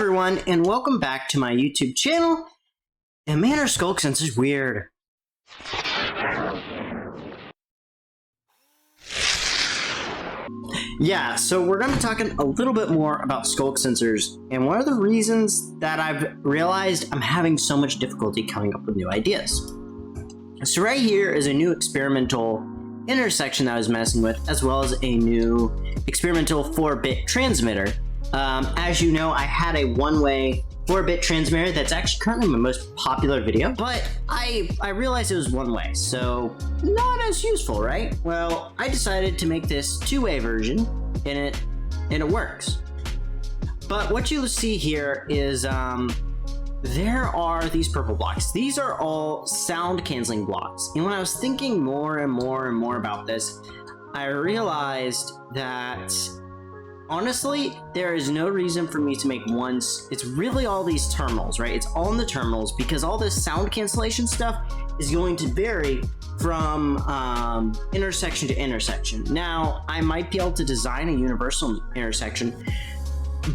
everyone, and welcome back to my YouTube channel. And man, our skulk sense is weird. Yeah, so we're going to be talking a little bit more about skulk sensors, and one of the reasons that I've realized I'm having so much difficulty coming up with new ideas. So right here is a new experimental intersection that I was messing with, as well as a new experimental 4-bit transmitter. As you know, I had a one-way 4-bit transmitter that's actually currently my most popular video, but I realized it was one-way, so not as useful, right? Well, I decided to make this two-way version, and it works. But what you'll see here is there are these purple blocks. These are all sound canceling blocks. And when I was thinking more and more about this, I realized that honestly, there is no reason for me to make one. It's really all these terminals, right? It's all in the terminals because all this sound cancellation stuff is going to vary from intersection to intersection. Now, I might be able to design a universal intersection,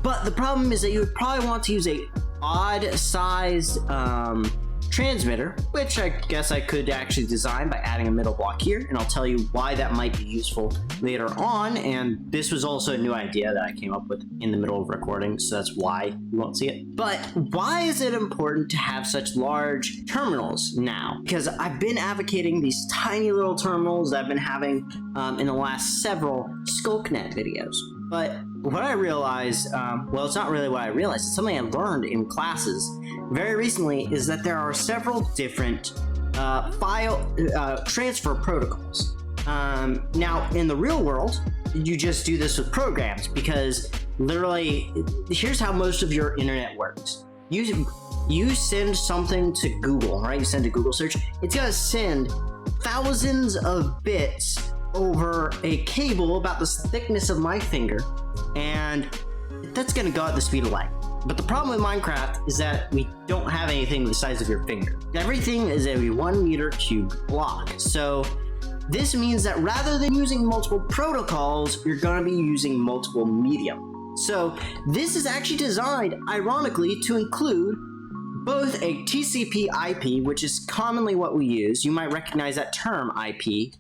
but the problem is that you would probably want to use a odd-sized transmitter, which I guess I could actually design by adding a middle block here, and I'll tell you why that might be useful later on. And this was also a new idea that I came up with in the middle of recording, so that's why you won't see it. But why is it important to have such large terminals now? Because I've been advocating these tiny little terminals that I've been having in the last several SkulkNet videos. But what I realized, well, it's not really what I realized, it's something I learned in classes very recently, is that there are several different file transfer protocols. Now, in the real world, you just do this with programs, because literally, here's how most of your internet works. You send something to Google, right? You send a Google search. It's gonna send thousands of bits over a cable about the thickness of my finger, and that's gonna go at the speed of light. But the problem with Minecraft is that we don't have anything the size of your finger. Everything is a 1 meter cubed block. So this means that rather than using multiple protocols, you're gonna be using multiple medium. So this is actually designed, ironically, to include both a TCP IP, which is commonly what we use. You might recognize that term IP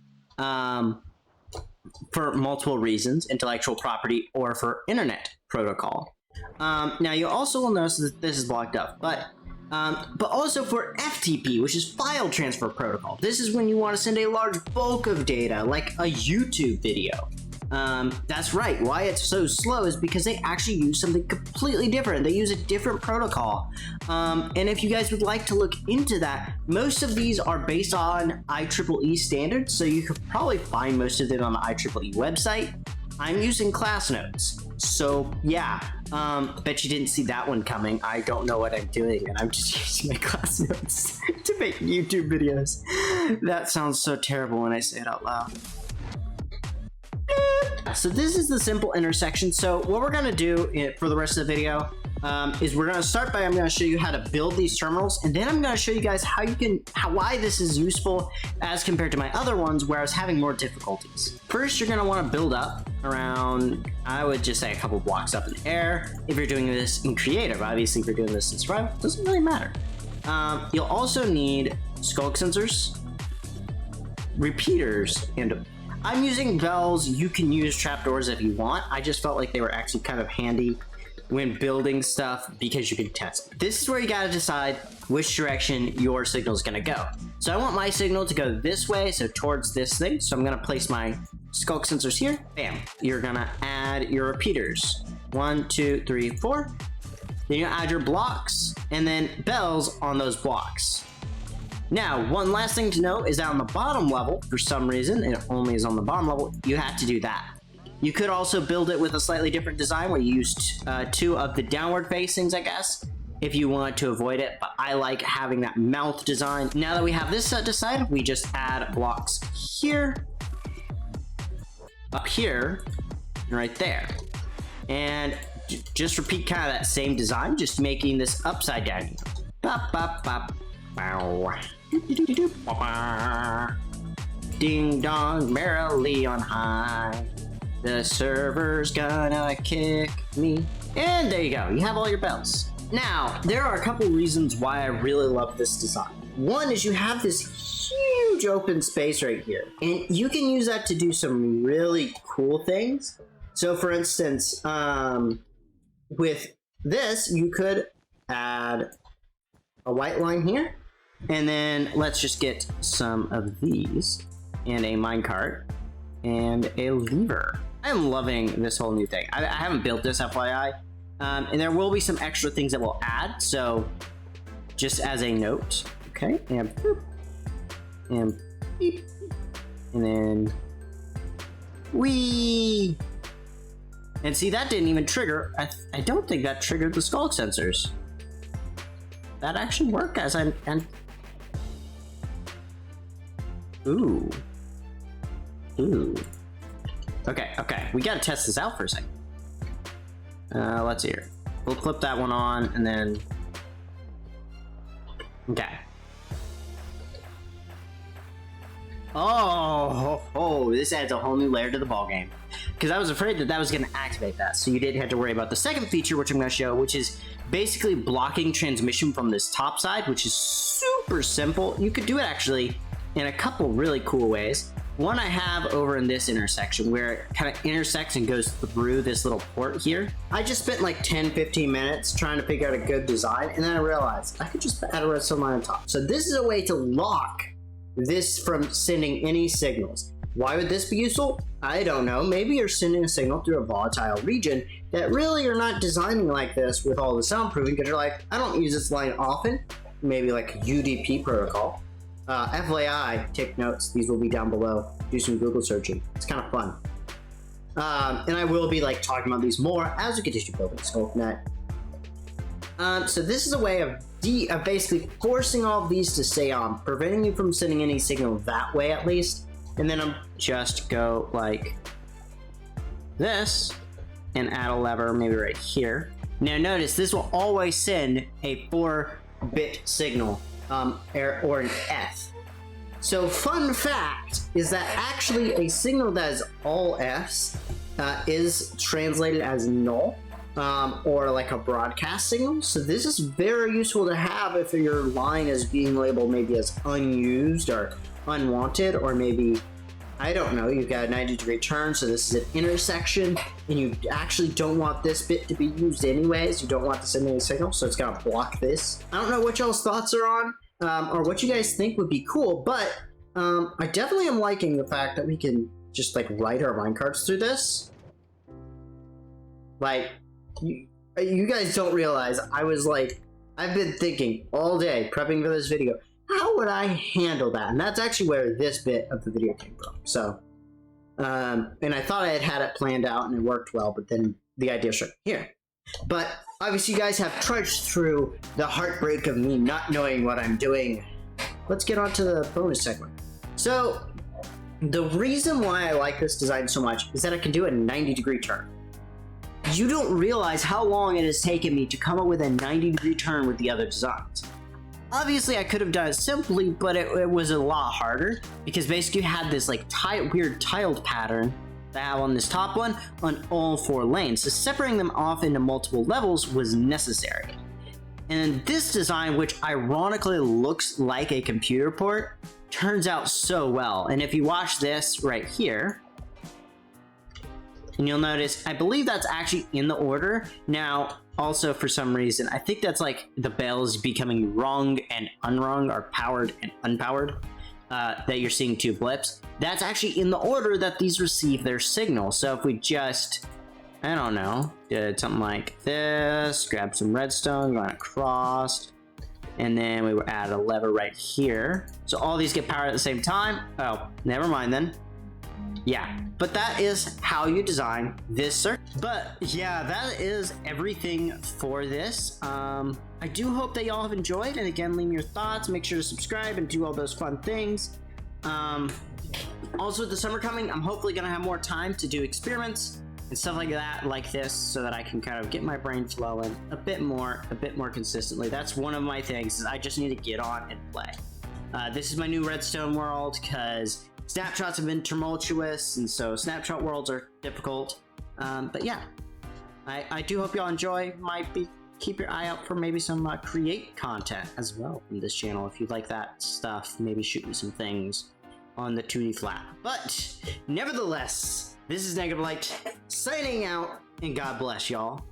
for multiple reasons, intellectual property or for internet protocol. Now you also will notice that this is blocked up, but also for FTP, which is file transfer protocol. This is when you want to send a large bulk of data, like a YouTube video. That's right, why it's so slow is because they actually use something completely different. They use a different protocol. And if you guys would like to look into that, most of these are based on IEEE standards, so you could probably find most of them on the IEEE website. I'm using class notes, so yeah, bet you didn't see that one coming. I don't know what I'm doing, and I'm just using my class notes to make YouTube videos. That sounds so terrible when I say it out loud. So this is the simple intersection. So what we're gonna do for the rest of the video is we're gonna start by, I'm gonna show you how to build these terminals, and then I'm gonna show you guys why this is useful as compared to my other ones where I was having more difficulties. First, you're gonna wanna build up around, I would just say a couple blocks up in the air. If you're doing this in creative, obviously if you're doing this in survival, it doesn't really matter. You'll also need skulk sensors, repeaters, and I'm using bells. You can use trapdoors if you want. I just felt like they were actually kind of handy when building stuff because you can test it. This is where you gotta decide which direction your signal is gonna go. So I want my signal to go this way, so towards this thing. So I'm gonna place my skulk sensors here. Bam. You're gonna add your repeaters. 1, 2, 3, 4. Then you add your blocks and then bells on those blocks. Now, one last thing to note is that on the bottom level, for some reason, it only is on the bottom level, you have to do that. You could also build it with a slightly different design where you used 2 of the downward facings, I guess, if you want to avoid it, but I like having that mouth design. Now that we have this set aside, we just add blocks here, up here, and right there. And just repeat kind of that same design, just making this upside down. Bop, bop, bop. Bow. Ding dong merrily on high. The server's gonna kick me And there you go, you have all your bells. Now, there are a couple reasons why I really love this design. One is you have this huge open space right here, and you can use that to do some really cool things. So for instance, with this, you could add a white line here, and then let's just get some of these, and a minecart, and a lever. I'm loving this whole new thing. I haven't built this, FYI, and there will be some extra things that we'll add, so just as a note. Okay, and boop, and beep, and then whee! And see, that didn't even trigger. I don't think that triggered the skulk sensors. That actually worked, guys. And ooh. Okay, we gotta test this out for a second. Let's see here. We'll clip that one on, and then okay. Oh, this adds a whole new layer to the ballgame. Because I was afraid that was going to activate that, so you didn't have to worry about the second feature, which I'm going to show, which is basically blocking transmission from this top side, which is super simple. You could do it actually in a couple really cool ways. One I have over in this intersection where it kind of intersects and goes through this little port here. I just spent like 10-15 minutes trying to figure out a good design, and then I realized I could just add a redstone line on top. So this is a way to lock this from sending any signals. Why would this be useful? I don't know. Maybe you're sending a signal through a volatile region that really you're not designing like this with all the soundproofing, because you're like, I don't use this line often. Maybe like a UDP protocol. FYI, take notes. These will be down below. Do some Google searching. It's kind of fun. And I will be like talking about these more as we continue building SkulkNet. So this is a way of basically forcing all of these to stay on, preventing you from sending any signal that way at least. And then I'm just go like this and add a lever maybe right here. Now notice this will always send a 4-bit signal or an F. So fun fact is that actually a signal that is all Fs is translated as null. Or like a broadcast signal. So this is very useful to have if your line is being labeled maybe as unused or unwanted, or maybe, I don't know, you've got a 90-degree turn, so this is an intersection, and you actually don't want this bit to be used anyways. You don't want to send any signal, so it's gonna block this. I don't know what y'all's thoughts are on, or what you guys think would be cool, but I definitely am liking the fact that we can just like write our minecarts through this. Like, you guys don't realize, I've been thinking all day, prepping for this video, how would I handle that? And that's actually where this bit of the video came from. So, and I thought I had it planned out and it worked well, but then the idea struck here. But obviously you guys have trudged through the heartbreak of me not knowing what I'm doing. Let's get on to the bonus segment. So, the reason why I like this design so much is that I can do a 90-degree turn. You don't realize how long it has taken me to come up with a 90-degree turn with the other designs. Obviously, I could have done it simply, but it was a lot harder, because basically you had this like weird tiled pattern that I have on this top one on all 4 lanes. So separating them off into multiple levels was necessary. And this design, which ironically looks like a computer port, turns out so well. And if you watch this right here, and you'll notice, I believe that's actually in the order. Now, also for some reason, I think that's like the bells becoming rung and unrung, or powered and unpowered, that you're seeing 2 blips. That's actually in the order that these receive their signal. So if we just, I don't know, did something like this, grab some redstone, going across, and then we would add a lever right here. So all these get powered at the same time. Oh, never mind then. Yeah, but that is how you design this circuit. But yeah, that is everything for this. I do hope that y'all have enjoyed, and again, leave me your thoughts, make sure to subscribe and do all those fun things. Also with the summer coming, I'm hopefully gonna have more time to do experiments and stuff like that, like this, so that I can kind of get my brain flowing a bit more consistently. That's one of my things, is I just need to get on and play. This is my new redstone world, because snapshots have been tumultuous, and so snapshot worlds are difficult. But yeah, I do hope y'all enjoy. Keep your eye out for maybe some create content as well from this channel. If you like that stuff, maybe shoot me some things on the 2D flat. But nevertheless, this is Negative Light signing out, and God bless y'all.